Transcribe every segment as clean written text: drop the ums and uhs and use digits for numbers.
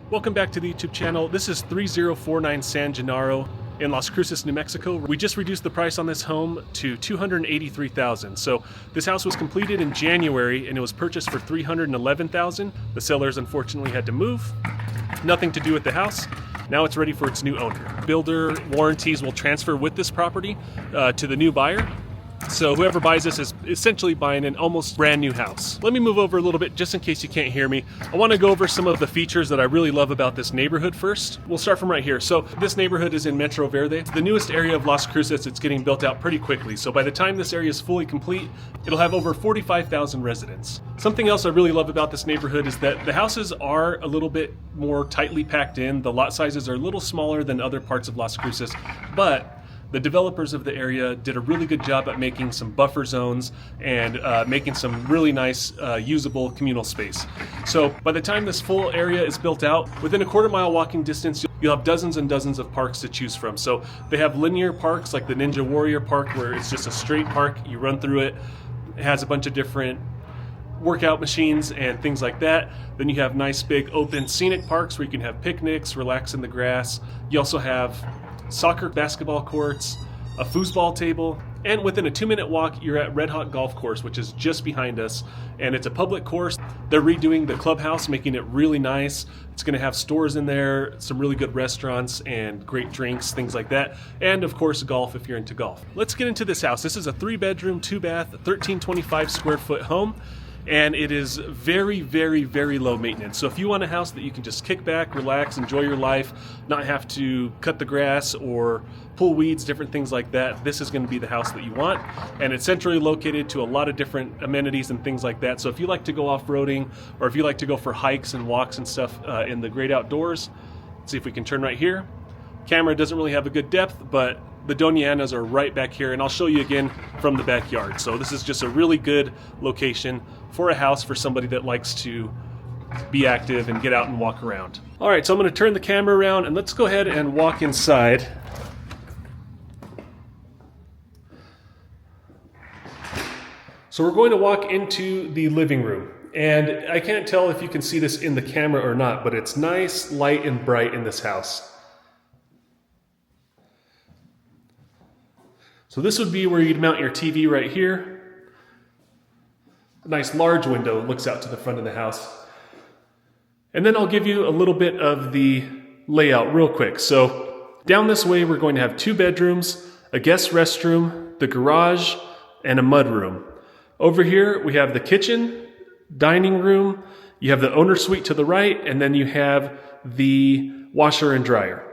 Welcome back to the YouTube channel. This is 3049 San Jenaro in Las Cruces, New Mexico. We just reduced the price on this home to $283,000. So this house was completed in January and it was purchased for $311,000. The sellers unfortunately had to move. Nothing to do with the house. Now it's ready for its new owner. Builder warranties will transfer with this property to the new buyer. So whoever buys this is essentially buying an almost brand new house. Let me move over a little bit just in case you can't hear me. I want to go over some of the features that I really love about this neighborhood first. We'll start from right here. So this neighborhood is in Metro Verde. It's the newest area of Las Cruces. It's getting built out pretty quickly. So by the time this area is fully complete, it'll have over 45,000 residents. Something else I really love about this neighborhood is that the houses are a little bit more tightly packed in. The lot sizes are a little smaller than other parts of Las Cruces, but the developers of the area did a really good job at making some buffer zones and making some really nice usable communal space. So by the time this full area is built out, within a quarter-mile walking distance, you'll have dozens and dozens of parks to choose from. So they have linear parks like the Ninja Warrior Park, where it's just a straight park. You run through it. It has a bunch of different workout machines and things like that. Then you have nice big open scenic parks where you can have picnics, relax in the grass. You also have soccer, basketball courts, a foosball table, and within a 2-minute walk, you're at Red Hot Golf Course, which is just behind us. And it's a public course. They're redoing the clubhouse, making it really nice. It's going to have stores in there, some really good restaurants and great drinks, things like that. And of course, golf if you're into golf. Let's get into this house. This is a 3-bedroom, 2-bath, 1,325 square foot home. And it is very, very, very low maintenance. So if you want a house that you can just kick back, relax, enjoy your life, not have to cut the grass or pull weeds, different things like that, this is going to be the house that you want. And it's centrally located to a lot of different amenities and things like that. So if you like to go off-roading, or if you like to go for hikes and walks and stuff in the great outdoors, let's see if we can turn right here. Camera doesn't really have a good depth, but the Donianas are right back here, and I'll show you again from the backyard. So this is just a really good location for a house for somebody that likes to be active and get out and walk around. All right, so I'm going to turn the camera around and let's go ahead and walk inside. So we're going to walk into the living room. And I can't tell if you can see this in the camera or not, but it's nice, light, and bright in this house. So this would be where you'd mount your TV right here. A nice large window looks out to the front of the house. And then I'll give you a little bit of the layout real quick. So down this way, we're going to have 2 bedrooms, a guest restroom, the garage, and a mudroom. Over here, we have the kitchen, dining room, you have the owner suite to the right, and then you have the washer and dryer.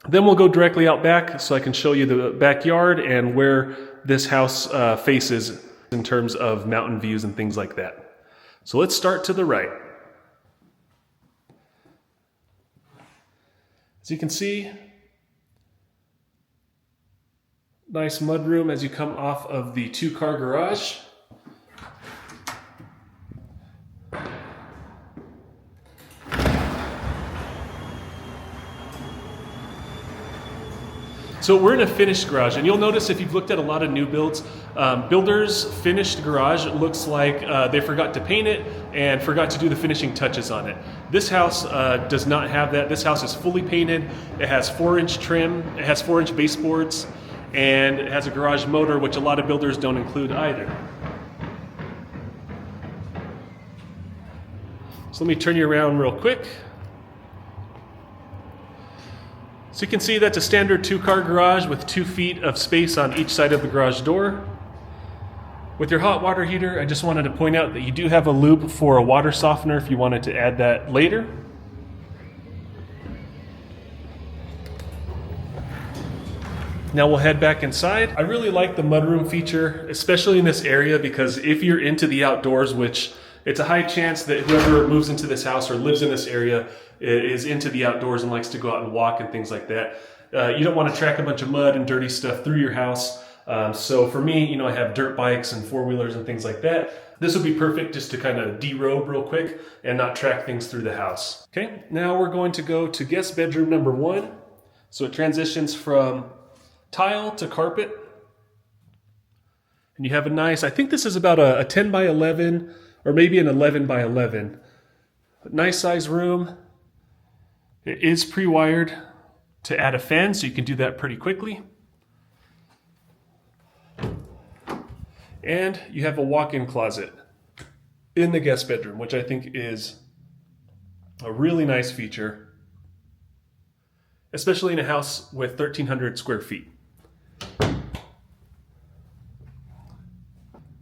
Then we'll go directly out back so I can show you the backyard and where this house faces in terms of mountain views and things like that. So let's start to the right. As you can see, nice mudroom as you come off of the 2-car garage. So we're in a finished garage, and you'll notice if you've looked at a lot of new builds, builders' finished garage looks like they forgot to paint it and forgot to do the finishing touches on it. This house does not have that. This house is fully painted. It has 4-inch trim, it has 4-inch baseboards, and it has a garage motor, which a lot of builders don't include either. So let me turn you around real quick. So you can see that's a standard 2-car garage with 2 feet of space on each side of the garage door. With your hot water heater, I just wanted to point out that you do have a loop for a water softener if you wanted to add that later. Now we'll head back inside. I really like the mudroom feature, especially in this area, because if you're into the outdoors, which it's a high chance that whoever moves into this house or lives in this area is into the outdoors and likes to go out and walk and things like that. You don't want to track a bunch of mud and dirty stuff through your house. So for me, I have dirt bikes and 4-wheelers and things like that. This would be perfect just to kind of derobe real quick and not track things through the house. Okay, now we're going to go to guest bedroom number 1. So it transitions from tile to carpet. And you have a nice, I think this is about a 10 by 11 or maybe an 11 by 11. Nice size room. It is pre-wired to add a fan, so you can do that pretty quickly. And you have a walk-in closet in the guest bedroom, which I think is a really nice feature, especially in a house with 1,300 square feet.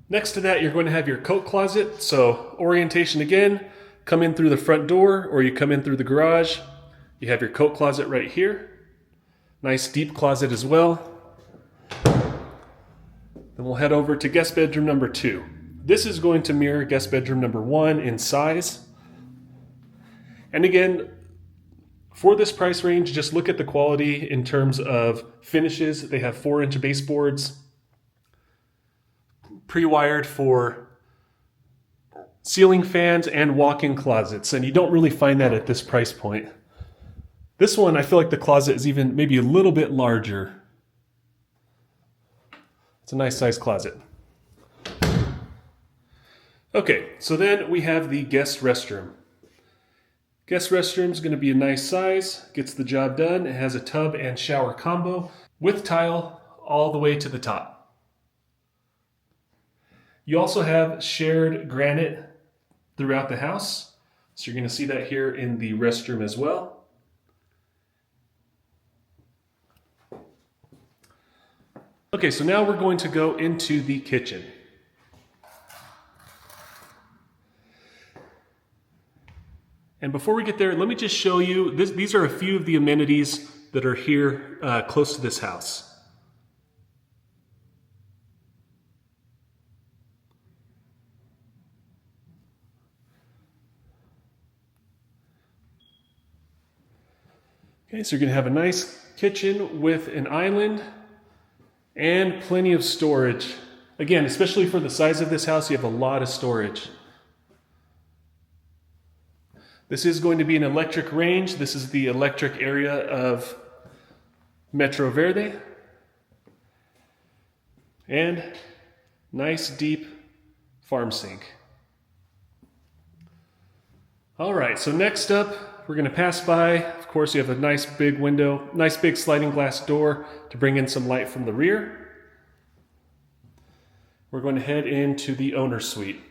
Next to that, you're going to have your coat closet. So orientation again, come in through the front door or you come in through the garage. You have your coat closet right here. Nice deep closet as well. Then we'll head over to guest bedroom number 2. This is going to mirror guest bedroom number 1 in size. And again, for this price range, just look at the quality in terms of finishes. They have 4-inch baseboards, pre-wired for ceiling fans and walk-in closets, and you don't really find that at this price point. This one, I feel like the closet is even maybe a little bit larger. It's a nice size closet. Okay, so then we have the guest restroom. Guest restroom is going to be a nice size, gets the job done. It has a tub and shower combo with tile all the way to the top. You also have shared granite throughout the house, so you're going to see that here in the restroom as well. Okay, so now we're going to go into the kitchen. And before we get there, let me just show you, these are a few of the amenities that are here close to this house. Okay, so you're going to have a nice kitchen with an island and plenty of storage. Again, especially for the size of this house, you have a lot of storage. This is going to be an electric range. This is the electric area of Metro Verde. And nice deep farm sink. All right, so next up, we're going to pass by. Of course, you have a nice big window, nice big sliding glass door to bring in some light from the rear. We're going to head into the owner's suite.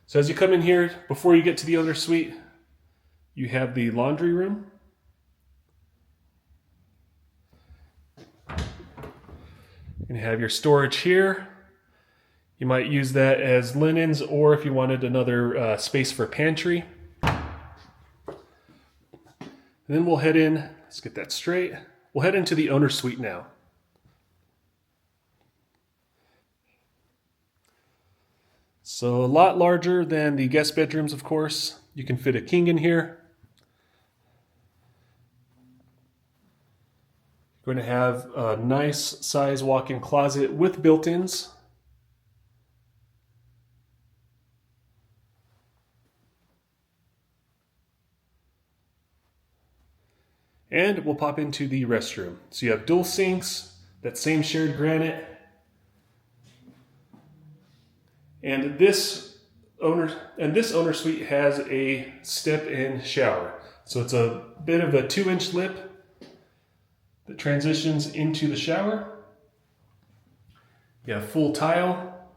So as you come in here, before you get to the owner's suite, you have the laundry room. You're going to have your storage here. You might use that as linens, or if you wanted another space for pantry. And then we'll head in, let's get that straight. We'll head into the owner's suite now. So a lot larger than the guest bedrooms, of course. You can fit a king in here. You're going to have a nice size walk-in closet with built-ins. And we'll pop into the restroom. So you have dual sinks, that same shared granite. And this owner suite has a step-in shower. So it's a bit of a 2-inch lip that transitions into the shower. You have full tile.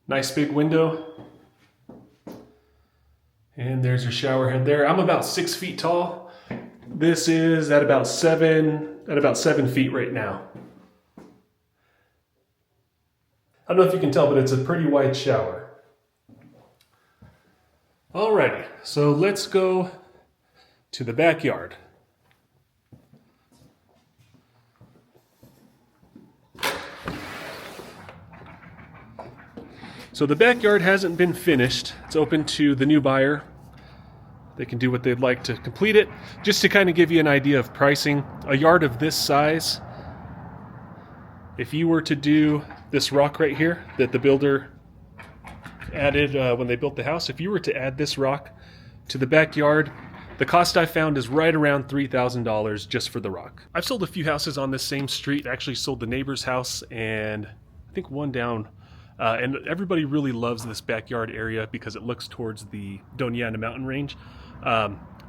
Nice big window. And there's your shower head there. I'm about 6 feet tall. This is at about 7 feet right now. I don't know if you can tell, but it's a pretty wide shower. Alrighty, so let's go to the backyard. So the backyard hasn't been finished. It's open to the new buyer. They can do what they'd like to complete it. Just to kind of give you an idea of pricing, a yard of this size, if you were to do this rock right here that the builder added when they built the house, if you were to add this rock to the backyard, the cost I found is right around $3,000 just for the rock. I've sold a few houses on this same street. I actually sold the neighbor's house and I think one down And everybody really loves this backyard area because it looks towards the Doñana mountain range.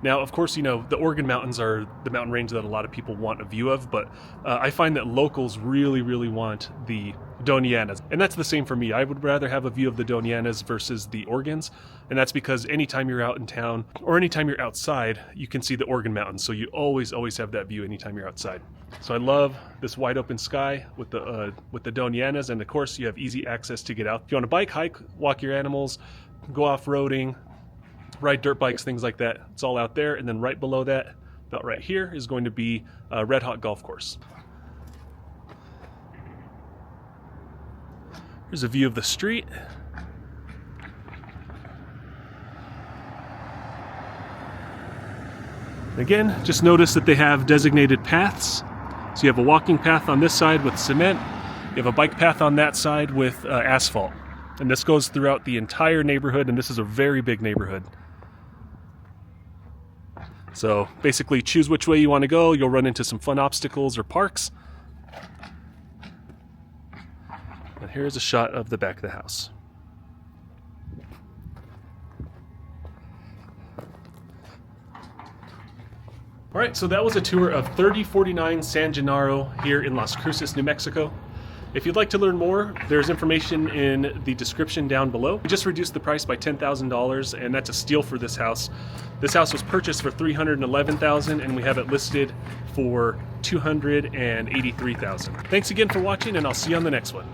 Now, of course, you know, the Oregon Mountains are the mountain range that a lot of people want a view of, but I find that locals really, really want the Doñanas. And that's the same for me. I would rather have a view of the Doñanas versus the Oregons, and that's because anytime you're out in town or anytime you're outside, you can see the Oregon Mountains, so you always have that view anytime you're outside. So I love this wide open sky with the Doñanas, and of course you have easy access to get out. If you want to bike, hike, walk your animals, go off-roading, ride dirt bikes, things like that, it's all out there. And then right below that, about right here, is going to be a Red Hot golf course. Here's a view of the street. Again, just notice that they have designated paths. So you have a walking path on this side with cement. You have a bike path on that side with asphalt. And this goes throughout the entire neighborhood, and this is a very big neighborhood. So basically choose which way you want to go. You'll run into some fun obstacles or parks. And here's a shot of the back of the house. All right, so that was a tour of 3049 San Jenaro here in Las Cruces, New Mexico. If you'd like to learn more, there's information in the description down below. We just reduced the price by $10,000, and that's a steal for this house. This house was purchased for $311,000, and we have it listed for $283,000. Thanks again for watching, and I'll see you on the next one.